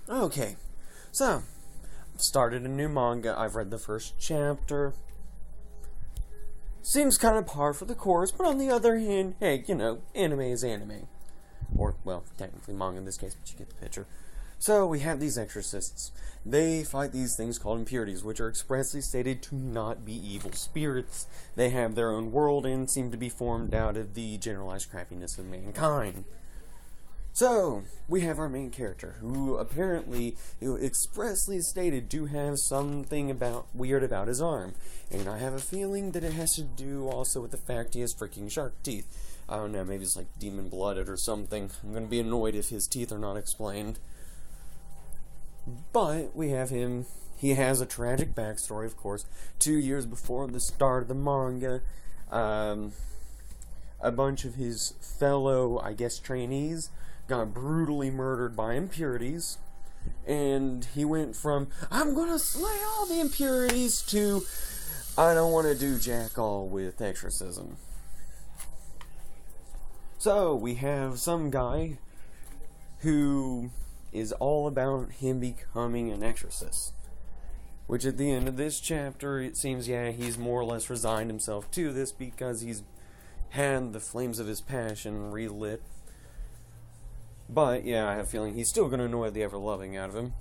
Okay, so, I've started a new manga. I've read the first chapter. Seems kind of par for the course, but on the other hand, hey, anime is anime. Or, well, technically manga in this case, but you get the picture. So, we have these exorcists. They fight these things called impurities, which are expressly stated to not be evil spirits. They have their own world and seem to be formed out of the generalized crappiness of mankind. So, we have our main character, who apparently expressly stated to have something weird about his arm. And I have a feeling that it has to do also with the fact he has freaking shark teeth. I don't know, maybe it's like demon-blooded or something. I'm gonna be annoyed if his teeth are not explained. But, we have him. He has a tragic backstory, of course. 2 years before the start of the manga, a bunch of his fellow, trainees got brutally murdered by impurities, and he went from, I'm gonna slay all the impurities, to, I don't want to do jack all with exorcism. So, we have some guy who is all about him becoming an exorcist. Which at the end of this chapter, it seems, he's more or less resigned himself to this because he's had the flames of his passion relit. But, I have a feeling he's still going to annoy the ever-loving out of him.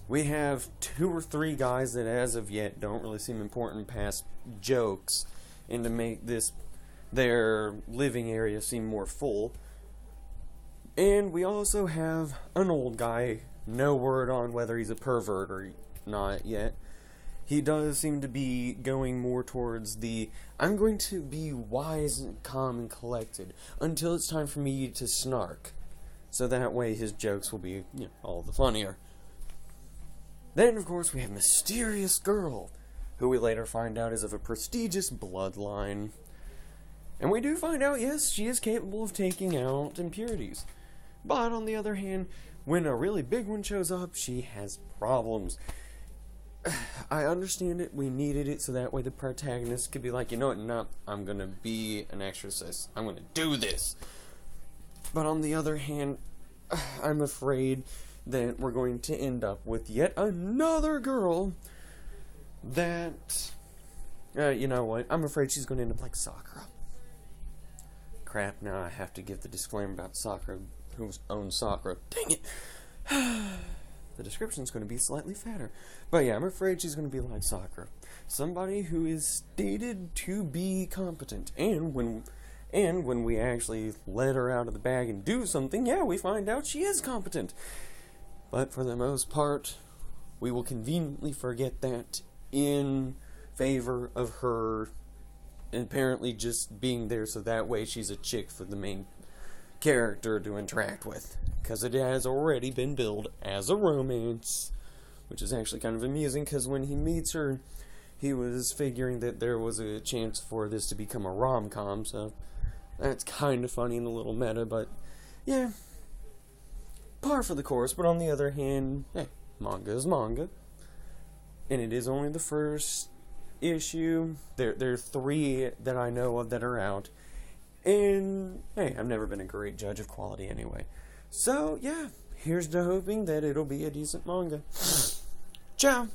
We have 2 or 3 guys that as of yet don't really seem important past jokes, and to make their living area seem more full. And we also have an old guy, no word on whether he's a pervert or not yet. He does seem to be going more towards I'm going to be wise and calm and collected until it's time for me to snark. So that way his jokes will be, all the funnier. Then, of course, we have Mysterious Girl, who we later find out is of a prestigious bloodline. And we do find out, yes, she is capable of taking out impurities. But, on the other hand, when a really big one shows up, she has problems. I understand it, we needed it, so that way the protagonist could be like, I'm gonna be an exorcist. I'm gonna do this. But on the other hand, I'm afraid that we're going to end up with yet another girl that, you know what, I'm afraid she's going to end up like Sakura. Crap, now I have to give the disclaimer about Sakura, who owns Sakura. Dang it! The description's going to be slightly fatter. But I'm afraid she's going to be like Sakura. Somebody who is stated to be competent, and when we actually let her out of the bag and do something, we find out she is competent. But for the most part, we will conveniently forget that in favor of her apparently just being there so that way she's a chick for the main character to interact with. Because it has already been billed as a romance, which is actually kind of amusing because when he meets her, he was figuring that there was a chance for this to become a rom-com, so that's kind of funny and a little meta, but par for the course. But on the other hand, manga is manga, and it is only the first issue. There are 3 that I know of that are out, and I've never been a great judge of quality anyway. So here's to hoping that it'll be a decent manga. Ciao!